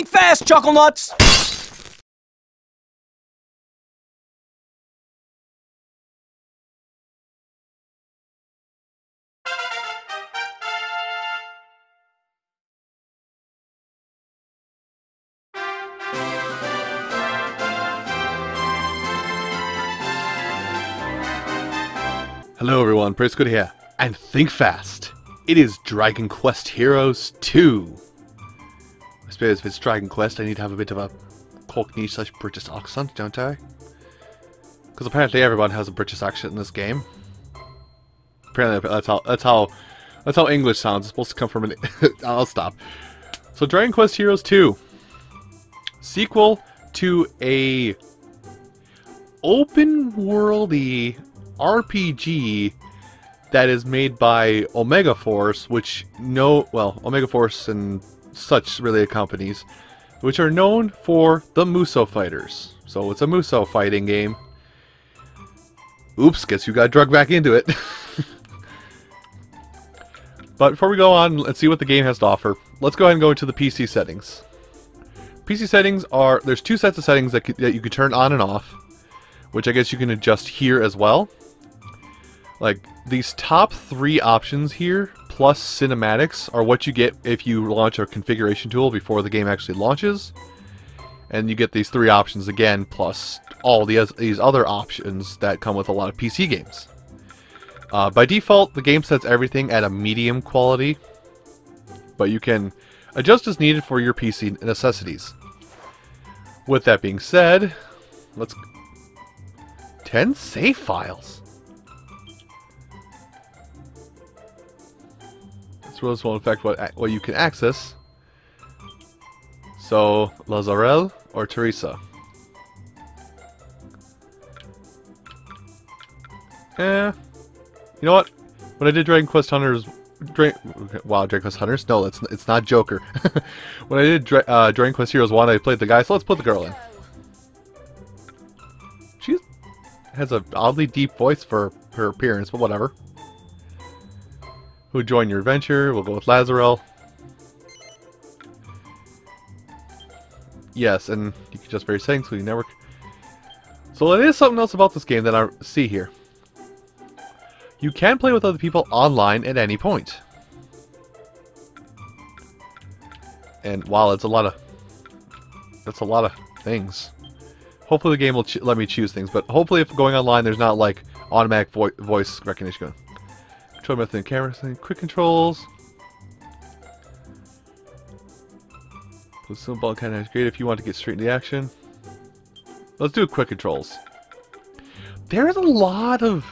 Think fast, Chuckle Nuts! Hello everyone, Prosperous here, and think fast. It is Dragon Quest Heroes 2. I suppose if it's Dragon Quest, I need to have a bit of a Cockney/British accent, don't I? Because apparently everyone has a British accent in this game. Apparently that's how English sounds. It's supposed to come from an. I'll stop. So Dragon Quest Heroes 2, sequel to a open-worldy RPG that is made by Omega Force, which Omega Force and such related companies, which are known for the Muso fighters. So it's a Muso fighting game. Oops, guess you got drugged back into it. But before we go on, let's see what the game has to offer. Let's go ahead and go into the PC settings. PC settings are, there's two sets of settings that you can turn on and off, which I guess you can adjust here as well. Like, these top three options here, plus cinematics, are what you get if you launch a configuration tool before the game actually launches. And you get these three options again, plus all these other options that come with a lot of PC games. By default, the game sets everything at a medium quality, but you can adjust as needed for your PC necessities. With that being said, 10 save files. This rules will affect what you can access. So, Lazarel or Teresa? You know what? When I did Dragon Quest Hunters... Dragon Quest Hunters? No, it's not Joker. When I did Dragon Quest Heroes 1, I played the guy, so let's put the girl in. She has an oddly deep voice for her appearance, but whatever. Who joined your adventure? We'll go with Lazarel. Yes, and you can just vary settings, including network. So there is something else about this game that I see here. You can play with other people online at any point. And wow, that's a lot of things. Hopefully the game will let me choose things, but hopefully if going online there's not like automatic voice recognition going. Control method and camera setting, quick controls. Positional ball kind of great if you want to get straight into action. Let's do quick controls. There's a lot of...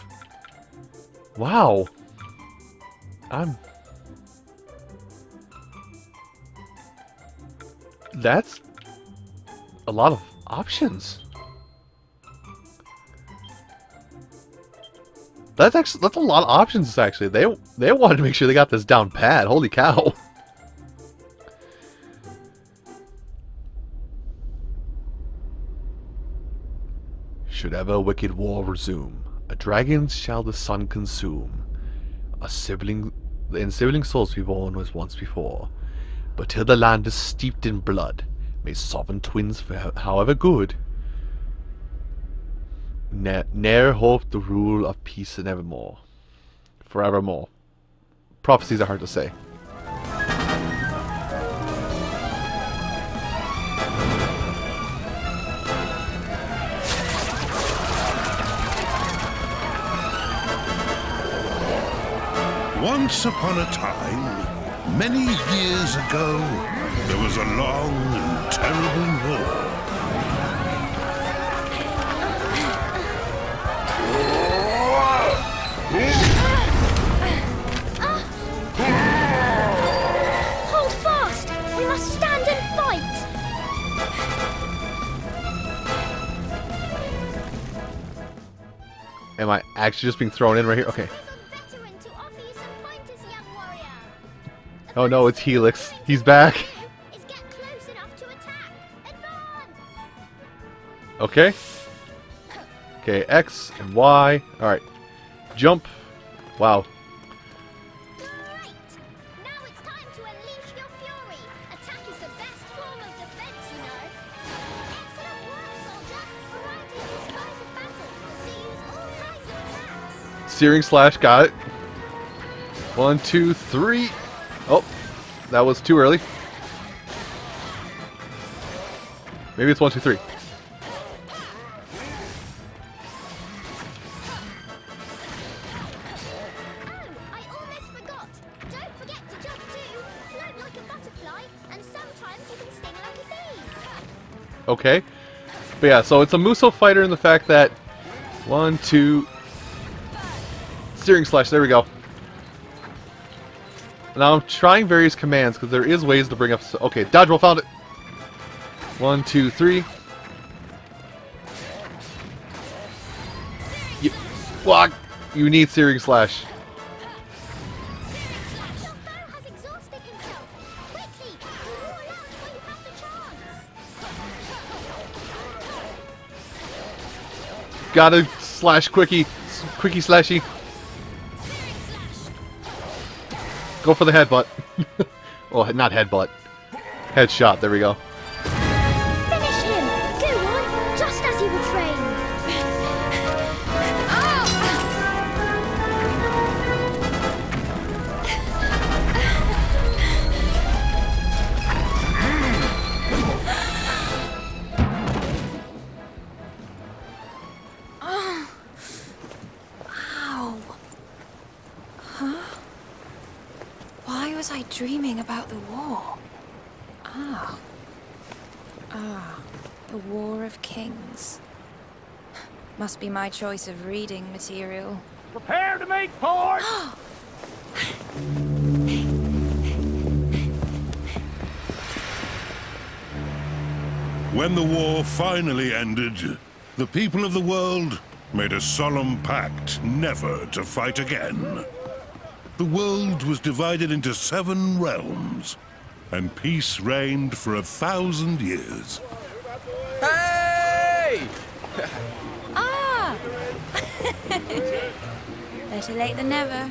Wow. That's a lot of options. That's a lot of options actually. They wanted to make sure they got this down pat. Holy cow. Should ever wicked war resume, a dragon shall the sun consume. In sibling souls be born as once before. But till the land is steeped in blood, may sovereign twins, however good, ne'er hope the rule of peace and evermore. Forevermore. Prophecies are hard to say. Once upon a time, many years ago, there was a long and terrible war. Hold fast! We must stand and fight! Am I actually just being thrown in right here? Okay. Oh no, it's Helix. He's back. Okay. Okay, X and Y. Alright. Jump. Wow. Right. Now it's time to unleash your fury. Attack is the best form of defense. Searing slash, got it. 1, 2, 3. Oh, that was too early. Maybe it's 1, 2, 3. Okay. But yeah, so it's a Muso fighter in the fact that 1, 2, Searing slash, there we go. Now I'm trying various commands because there is ways to bring up. Okay, dodge roll, found it. 1, 2, 3. Block. You need Searing slash. Gotta slash quickie slashy. Go for the headbutt. Oh, not headbutt. Headshot, there we go. Finish him! Go on, just as you were trained. Why was I dreaming about the war? The War of Kings. Must be my choice of reading material. Prepare to make port! When the war finally ended, the people of the world made a solemn pact never to fight again. The world was divided into 7 realms, and peace reigned for 1,000 years. Hey! Better late than never.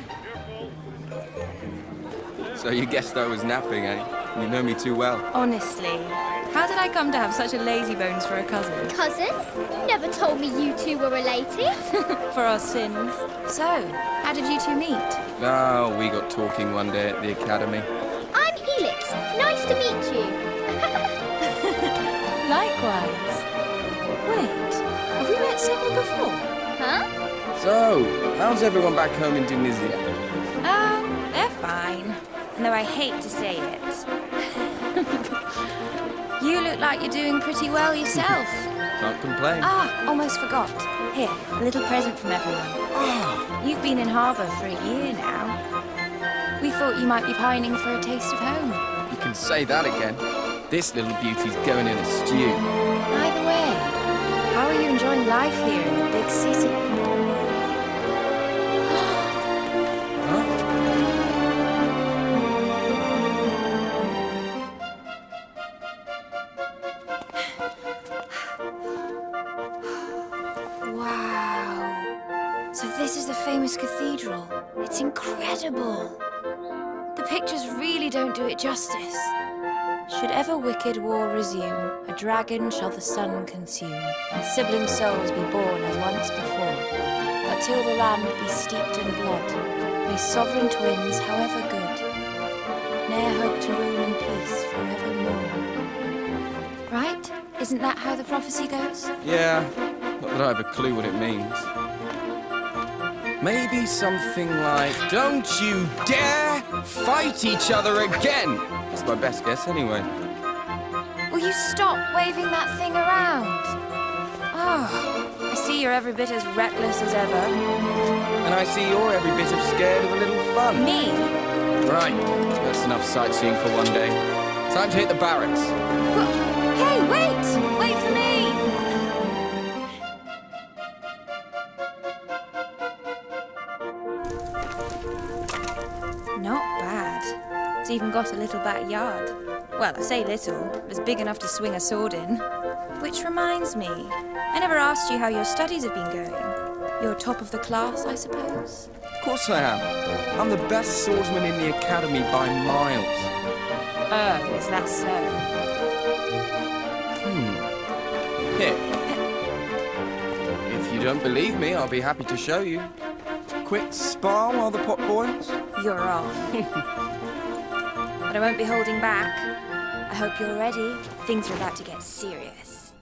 So you guessed I was napping, eh? You know me too well. Honestly, how did I come to have such a lazy bones for a cousin? Cousin, you never told me you two were related. For our sins. So, how did you two meet? Oh, we got talking one day at the academy. I'm Helix. Nice to meet you. Likewise. Wait, have we met several before? Huh? So, how's everyone back home in Tunisia? They're fine. Though I hate to say it. You look like you're doing pretty well yourself. Can't complain. Almost forgot. Here, a little present from everyone. You've been in harbour for a year now. We thought you might be pining for a taste of home. You can say that again. This little beauty's going in a stew. By the way, how are you enjoying life here in the big city? Wow. So this is the famous cathedral. It's incredible. The pictures really don't do it justice. Should ever wicked war resume, a dragon shall the sun consume, and sibling souls be born as once before. But till the land be steeped in blood, may sovereign twins, however good, ne'er hope to rule in peace forevermore. Right? Isn't that how the prophecy goes? Yeah, not that I have a clue what it means. Maybe something like, don't you dare fight each other again! That's my best guess anyway. Will you stop waving that thing around? I see you're every bit as reckless as ever. And I see you're every bit of scared of a little fun. Me? Right, that's enough sightseeing for one day. Time to hit the barracks. Hey, wait! Wait for me! Not bad. It's even got a little backyard. Well, I say little, but it's big enough to swing a sword in. Which reminds me, I never asked you how your studies have been going. You're top of the class, I suppose? Of course I am. I'm the best swordsman in the academy by miles. Oh, is that so? Here. If you don't believe me, I'll be happy to show you. quick spar while the pot boils? You're on. But I won't be holding back. I hope you're ready. Things are about to get serious.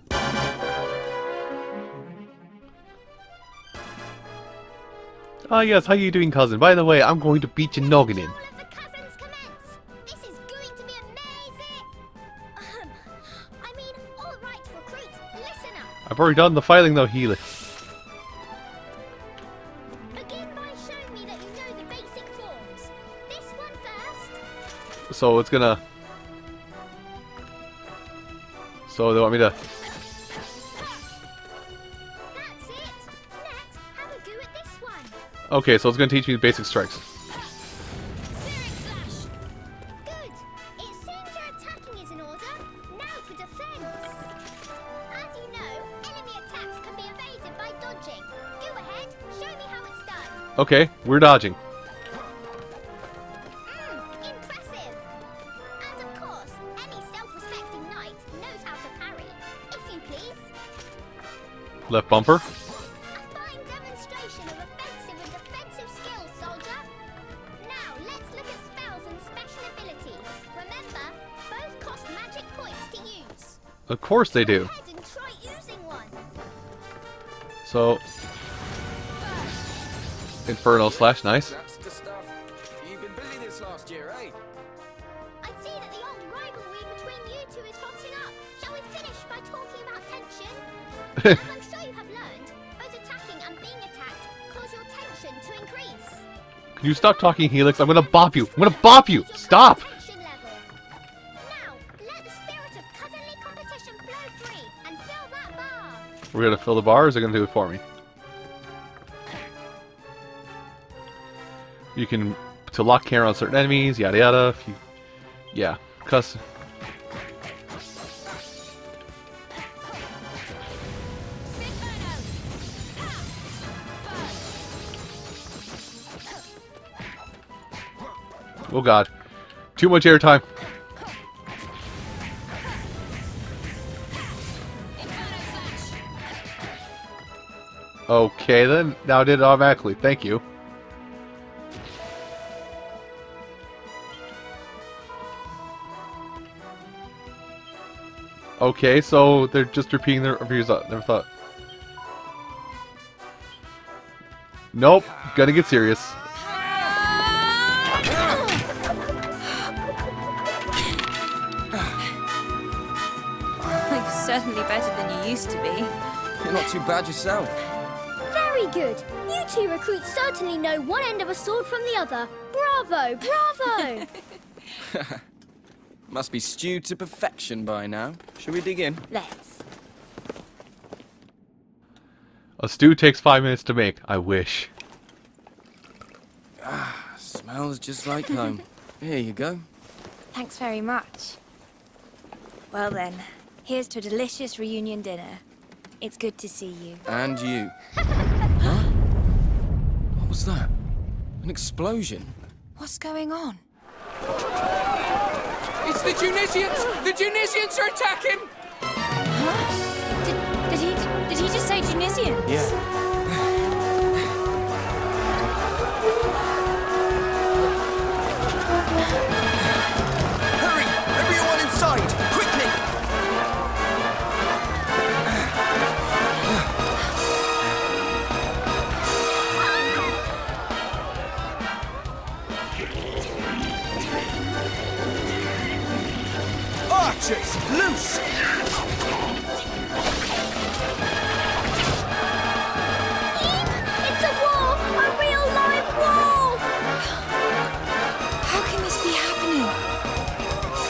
Ah, yes, how you doing, cousin? By the way, I'm going to beat your noggin in. All of the cousins commence. This is going to be amazing. I mean, all right, recruits, listen up. I've already done the filing, though, Helix. Begin by showing me that you know the basic forms. This one first. So it's gonna... So they want me to... That's it. Next, have a go at this one. Okay, so it's gonna teach me the basic strikes. Searing slash. Good. It seems your attacking is in order. Now for defense. As you know, enemy attacks can be evaded by dodging. Go ahead, show me how it's done. Okay, we're dodging. Impressive. And of course, any self-respecting knight knows how to parry. If you please. Left bumper. A fine demonstration of offensive and defensive skills, soldier. Now, let's look at spells and special abilities. Remember, both cost magic points to use. Of course they do. Go ahead and try using one. So... Inferno slash, nice. That's the stuff. You've been busy this last year, eh? I see that the old rivalry between you two is hotting up. Shall we finish by talking about tension? As I'm sure you have learned, both attacking and being attacked cause your tension to increase. Can you stop talking, Helix? I'm gonna bop you. I'm gonna bop you. Stop! Tension level. Now, let the spirit of cousinly competition flow free and fill that bar. We're gonna fill the bar, or is it gonna do it for me? You can... To lock camera on certain enemies, yada yada. If you, yeah, cuz... Oh god. Too much airtime. Okay then, now I did it automatically. Thank you. Okay, so they're just repeating their reviews. Never thought. Nope, gotta get serious. You're certainly better than you used to be. You're not too bad yourself. Very good. You two recruits certainly know one end of a sword from the other. Bravo, bravo. Must be stewed to perfection by now. Shall we dig in? Let's. A stew takes 5 minutes to make. I wish. Smells just like home. Here you go. Thanks very much. Well then, here's to a delicious reunion dinner. It's good to see you. And you. Huh? What was that? An explosion? What's going on? It's the Tunisians! The Tunisians are attacking! Huh? Did he just say Tunisians? Yeah. Hurry! Everyone inside! Quickly! Archers, loose! It's a war! A real live war! How can this be happening?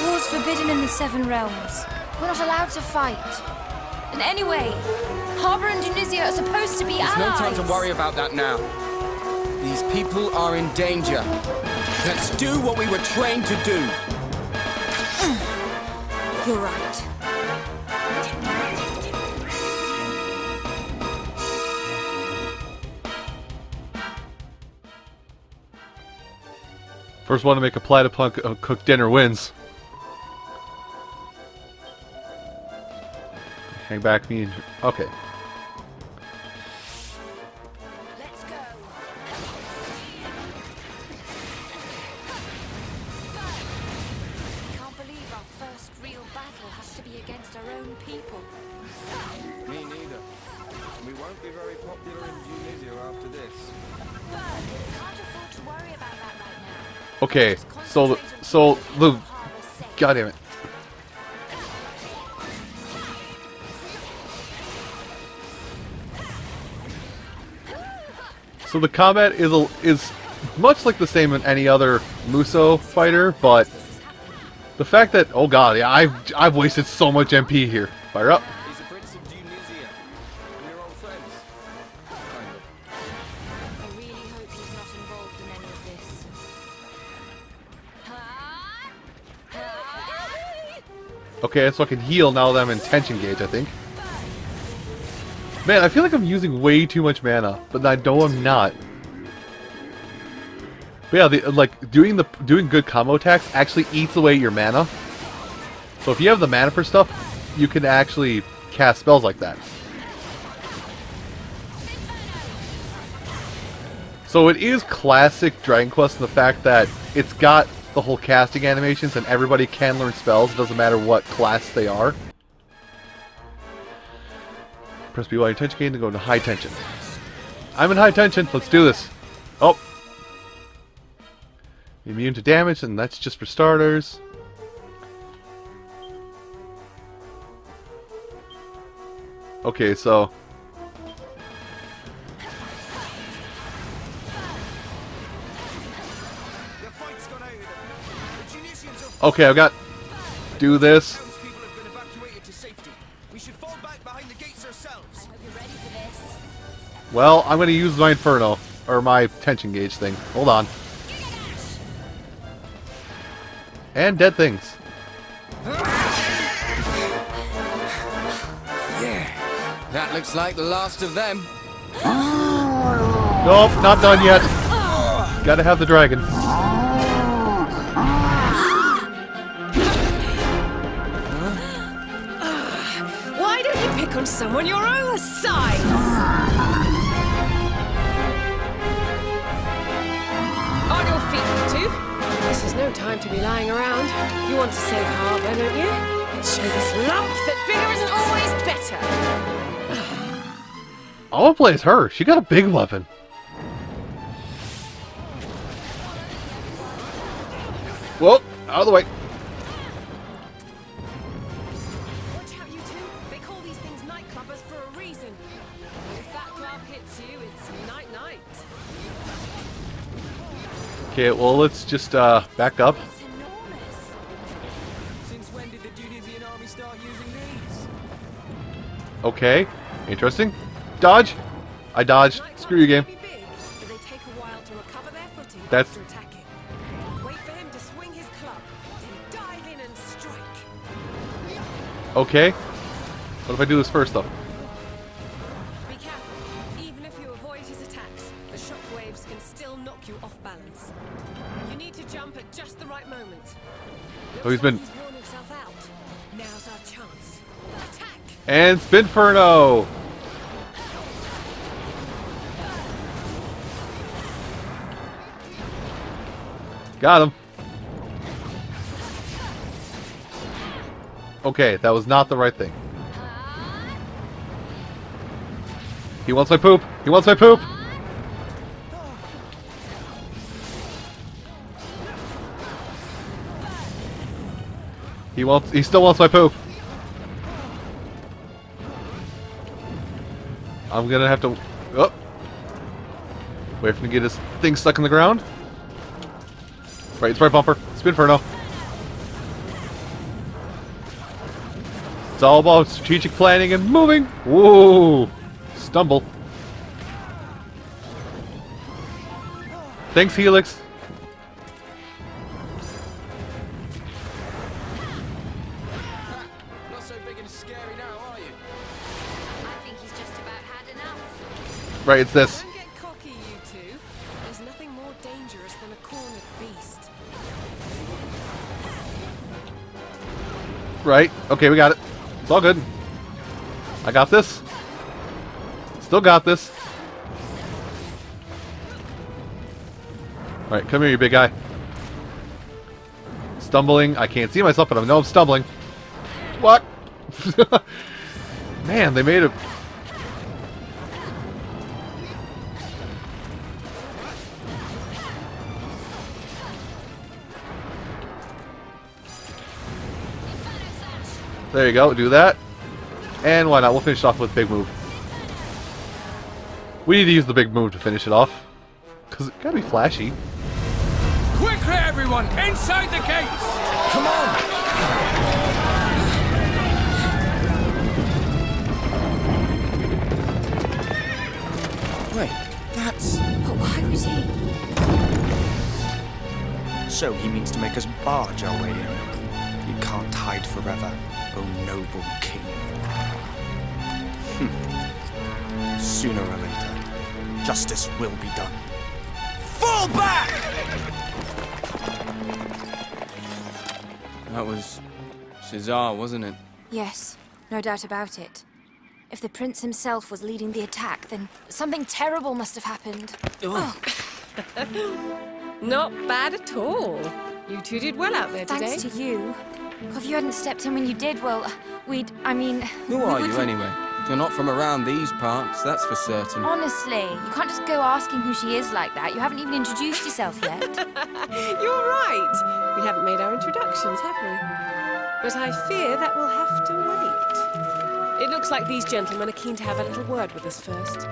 War's forbidden in the Seven Realms. We're not allowed to fight. And anyway, Harbour and Tunisia are supposed to be There's allies. no time to worry about that now. These people are in danger. Let's do what we were trained to do. You're right. First one to make a platypunk cook dinner wins. Hang back, me and... Okay. Let's go. be against our own people. Me neither. We won't be very popular in Tunisia after this. But can't afford to worry about that right now. Okay, Just so concentrate the on keeping our harbour safe. God damn it. So the combat is much like the same in any other Muso fighter, but the fact that, oh god, yeah, I've wasted so much MP here. Fire up. He's a prince of Tunisia. We're old friends. Kind of. I really hope he's not involved in any of this. Okay, so I can heal now that I'm in tension gauge, I think. Man, I feel like I'm using way too much mana, but I know I'm not. But yeah, like doing good combo attacks actually eats away your mana. So if you have the mana for stuff, you can actually cast spells like that. So it is classic Dragon Quest in the fact that it's got the whole casting animations and everybody can learn spells. It doesn't matter what class they are. Press B while your tension gain to go into high tension. I'm in high tension. Let's do this. Oh. Immune to damage, and that's just for starters. Okay, so... Okay, I've got... Do this. Well, I'm going to use my Inferno, or my tension gauge thing. Hold on. And dead things. Yeah, that looks like the last of them. Nope, not done yet. Gotta have the dragon. Why don't you pick on someone your own size? On your feet, you two. This is no time to be lying around. You want to save Harbour, don't you? Let's show this lump that bigger isn't always better. I want to play as her. She got a big weapon. Whoa, out of the way. Watch out, you two. They call these things nightclubbers for a reason. If that club hits you, it's night-night. Okay, well, let's just back up. It's enormous. Since when did the Tunisian army start using these? Okay, interesting. Dodge. I dodged. Screw you, game. Might be big, but they take a while to recover their footing That's- after attacking. Wait for him to swing his club, then dive in and strike. Okay. What if I do this first, though? Be careful. Even if you avoid his attacks, the shockwaves can still knock you off balance. You need to jump at just the right moment. Oh, he's been... He's worn himself out. Now's our chance. Attack! And Spinferno! Got him. Okay, that was not the right thing. He wants my poop. He wants my poop. He still wants my poop. I'm gonna have to... Oh. Wait for him to get his thing stuck in the ground. Right, it's right bumper. Spinferno. It's all about strategic planning and moving. Whoa! Stumble. Thanks, Helix. Not so big and scary now, are you? I think he's just about had enough. Right, it's this. Don't get cocky, you two. There's nothing more dangerous than a cornered beast. Right. Okay, we got it. It's all good. I got this. Still got this. Alright, come here, you big guy. Stumbling. I can't see myself, but I know I'm stumbling. What? Man, they made a... There you go, do that. And why not? We'll finish it off with big move. We need to use the big move to finish it off. Because it gotta be flashy. Quickly, everyone! Inside the gates! Come on! Wait, that's... But why was he? So he means to make us barge our way in. You can't hide forever, O noble king. Sooner or later, justice will be done. Fall back! That was Cesar, wasn't it? Yes, no doubt about it. If the prince himself was leading the attack, then something terrible must have happened. Oh, Not bad at all. You two did well out there today. thanks to you. If you hadn't stepped in when you did, well, I mean... Who are you, anyway? You're not from around these parts, that's for certain. Honestly, you can't just go asking who she is like that. You haven't even introduced yourself yet. You're right. We haven't made our introductions, have we? But I fear that we'll have to wait. It looks like these gentlemen are keen to have a little word with us first.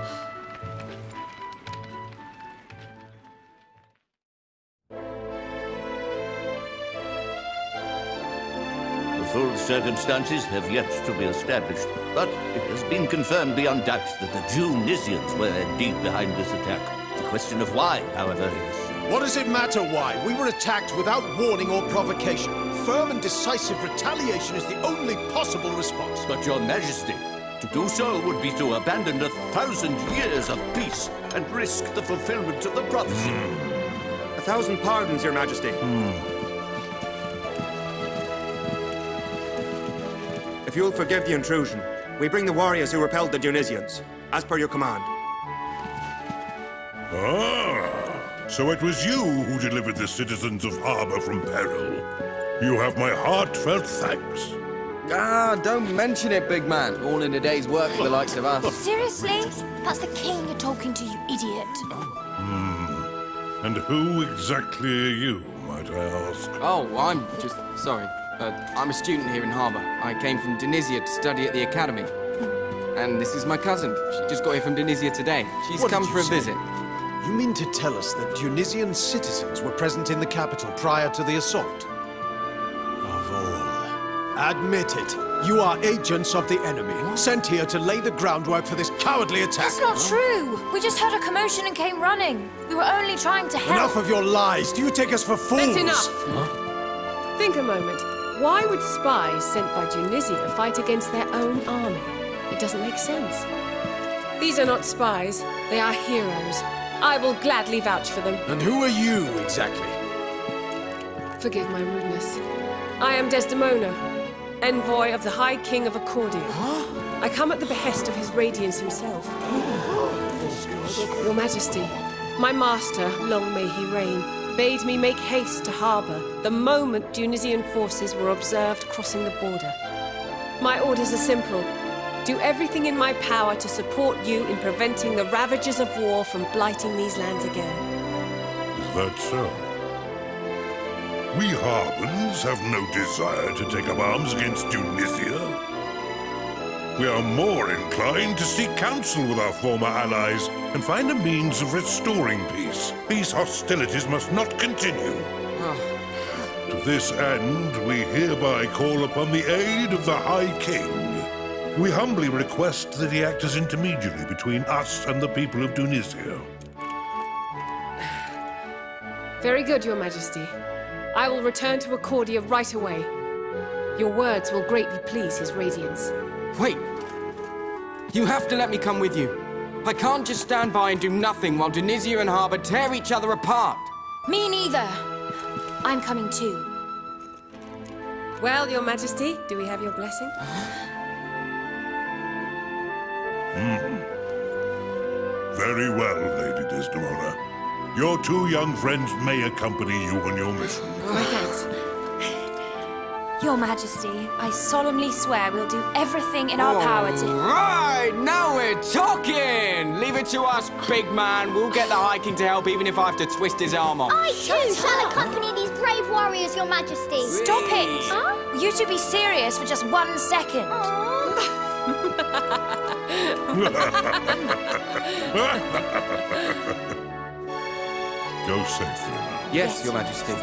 The full circumstances have yet to be established, but it has been confirmed beyond doubt that the Tunisians were indeed behind this attack. The question of why, however, is... What does it matter why? We were attacked without warning or provocation. Firm and decisive retaliation is the only possible response. But your majesty, to do so would be to abandon 1,000 years of peace and risk the fulfillment of the prophecy. 1,000 pardons, your majesty. If you'll forgive the intrusion, we bring the warriors who repelled the Tunisians, as per your command. Ah, so it was you who delivered the citizens of Harbor from peril. You have my heartfelt thanks. Ah, don't mention it, big man. All in a day's work for the likes of us. Seriously? That's the king you're talking to, you idiot. And who exactly are you, might I ask? Oh, I'm just... sorry. I'm a student here in Harbor. I came from Tunisia to study at the academy. And this is my cousin. She just got here from Tunisia today. She's What come did for you a say? visit. You mean to tell us that Tunisian citizens were present in the capital prior to the assault? Of all. Admit it. You are agents of the enemy, sent here to lay the groundwork for this cowardly attack. That's not true. We just heard a commotion and came running. We were only trying to help. Enough of your lies. Do you take us for fools? That's enough. Think a moment. Why would spies sent by Tunisia fight against their own army? It doesn't make sense. These are not spies. They are heroes. I will gladly vouch for them. And who are you, exactly? Forgive my rudeness. I am Desdemona, envoy of the High King of Accordia. I come at the behest of His Radiance himself. Your Majesty, my master, long may he reign, bade me make haste to Harbor the moment Tunisian forces were observed crossing the border. My orders are simple. Do everything in my power to support you in preventing the ravages of war from blighting these lands again. Is that so? We Harbans have no desire to take up arms against Tunisia. We are more inclined to seek counsel with our former allies and find a means of restoring peace. These hostilities must not continue. To this end, we hereby call upon the aid of the High King. We humbly request that he act as intermediary between us and the people of Tunisia. Very good, Your Majesty. I will return to Accordia right away. Your words will greatly please His Radiance. Wait! You have to let me come with you. I can't just stand by and do nothing while Tunisia and Harbor tear each other apart. Me neither. I'm coming too. Well, Your Majesty, do we have your blessing? Very well, Lady Desdemona. Your two young friends may accompany you on your mission. My thanks. Your Majesty, I solemnly swear we'll do everything in our power to... Right, now we're talking! Leave it to us, big man. We'll get the High King to help even if I have to twist his arm off. I too shall accompany these brave warriors, Your Majesty. Stop it! Huh? You should be serious for just 1 second. Go safely now. Yes, Your Majesty.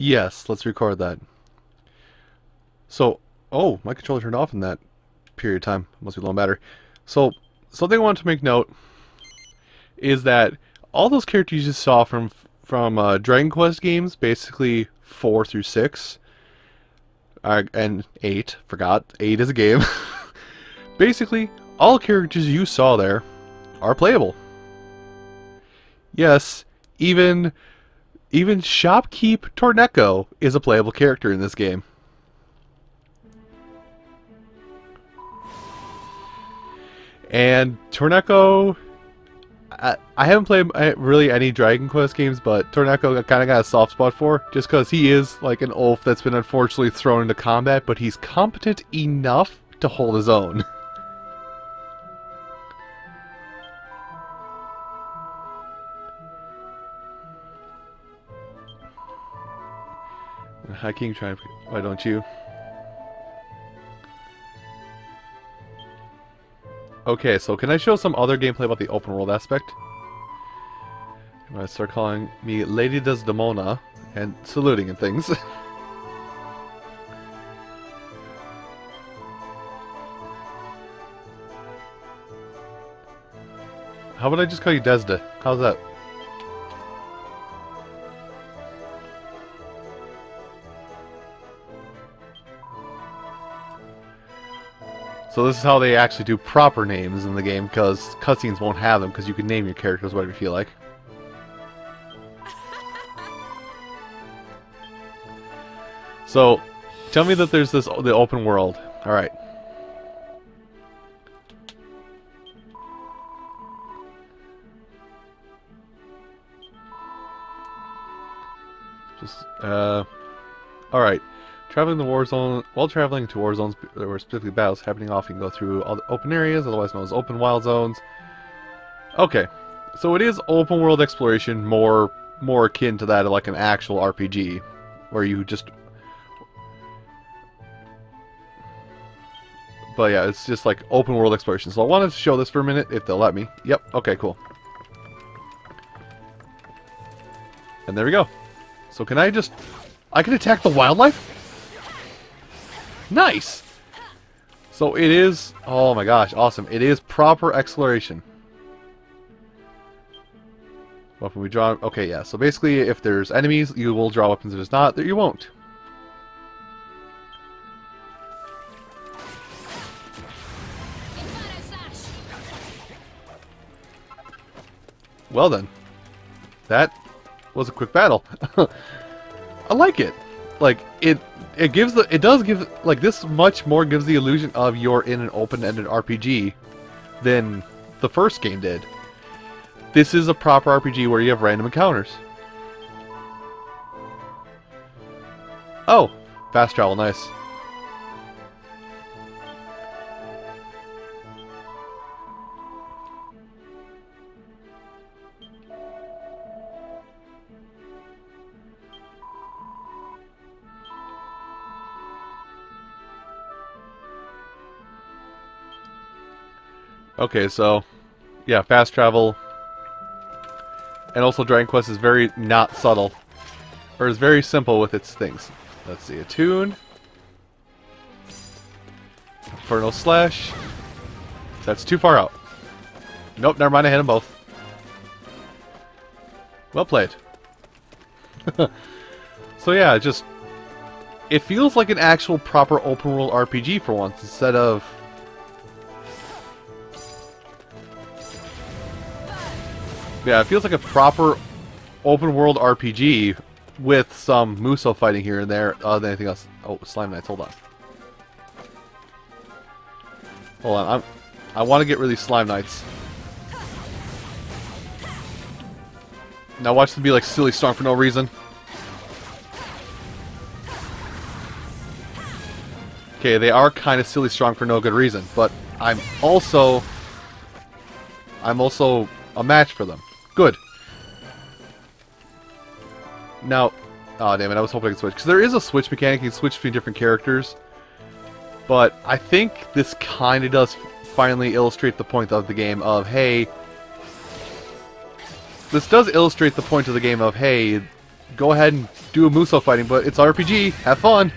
Yes, let's record that. So, oh, my controller turned off in that period of time. Must be low battery. So, something I wanted to make note is that all those characters you saw from Dragon Quest games, basically 4 through 6, and 8, forgot, 8 is a game. Basically, all characters you saw there are playable. Yes, even Shopkeep Torneko is a playable character in this game. And Torneko, I haven't played really any Dragon Quest games, but Torneko I kind of got a soft spot for, just because he is like an oaf that's been unfortunately thrown into combat, but he's competent enough to hold his own. High King trying to... Why don't you? Okay, so can I show some other gameplay about the open world aspect? I'm gonna start calling me Lady Desdemona and saluting and things. How about I just call you Desda? How's that? So this is how they actually do proper names in the game, because cutscenes won't have them, because you can name your characters whatever you feel like. So, tell me that there's the open world. Alright. Just, alright. Traveling the war zone. While traveling to war zones, there were specifically battles happening off. You can go through all the open areas, otherwise known as open wild zones. Okay, so it is open world exploration, more akin to that of like an actual RPG, where you just. But yeah, it's just like open world exploration. So I wanted to show this for a minute, if they'll let me. Yep, okay, cool. And there we go. So can I just... I can attack the wildlife? Nice! So it is... Oh my gosh, awesome. It is proper exploration. Weapon we draw... Okay, yeah. So basically, if there's enemies, you will draw weapons. If there's not, you won't. Well then. That was a quick battle. I like it. Like, it gives the... It does give... Like, this much more gives the illusion of you're in an open-ended RPG than the first game did. This is a proper RPG where you have random encounters. Oh, fast travel, nice. Okay, so yeah, fast travel. And also Dragon Quest is very not subtle. Or is very simple with its things. Let's see, attune. Inferno Slash. That's too far out. Nope, never mind, I hit them both. Well played. So yeah, just... It feels like an actual proper open world RPG for once, instead of... Yeah, it feels like a proper open world RPG with some Muso fighting here and there other than anything else. Oh, Slime Knights, hold on. Hold on, I want to get rid of these Slime Knights. Now watch them be like silly strong for no reason. Okay, they are kind of silly strong for no good reason, but I'm also a match for them. Good. Now, oh damn it, I was hoping I could switch. Because there is a switch mechanic, you can switch between different characters. But I think this kind of does finally illustrate the point of the game of, hey... This does illustrate the point of the game of, hey, go ahead and do a Muso fighting, but it's RPG, have fun!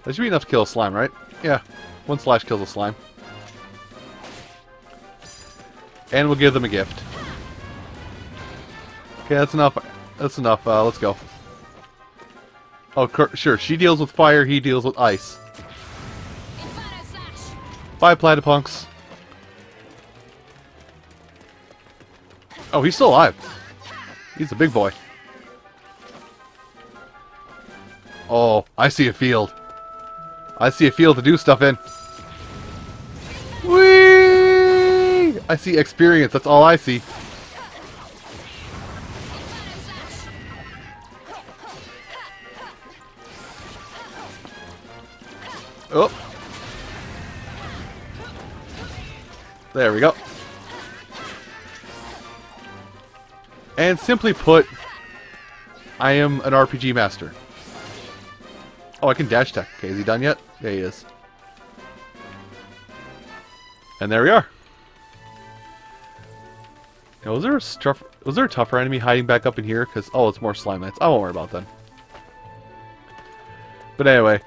That should be enough to kill a slime, right? Yeah, one slash kills a slime. And we'll give them a gift. Okay, that's enough. That's enough. Let's go. Oh, sure. She deals with fire, he deals with ice. Bye, Platypunks. Oh, he's still alive. He's a big boy. Oh, I see a field. I see a field to do stuff in. Whee! I see experience. That's all I see. Oh. There we go. And simply put, I am an RPG master. Oh, I can dash attack. Okay, is he done yet? Yeah, he is. And there we are. Now, was there a tougher enemy hiding back up in here? Because, oh, it's more slime knights. I won't worry about them. But anyway,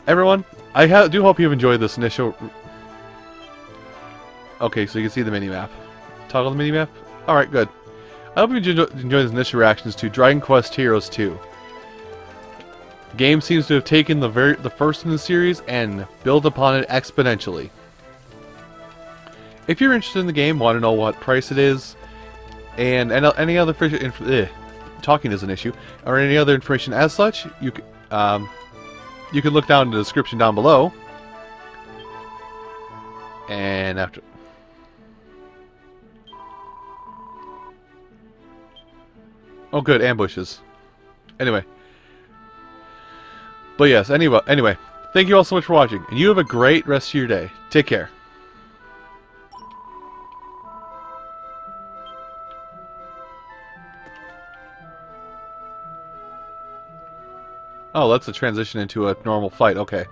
everyone, I do hope you've enjoyed this initial... Okay, so you can see the mini-map. Toggle the mini-map? Alright, good. I hope you enjoy these initial reactions to Dragon Quest Heroes 2. The game seems to have taken the first in the series and built upon it exponentially. If you're interested in the game, want to know what price it is, and any other talking is an issue, or any other information as such, you can look down in the description down below. And after... Oh good, ambushes. Anyway. But yes, anyway, thank you all so much for watching, and you have a great rest of your day. Take care. Oh, that's a transition into a normal fight, okay.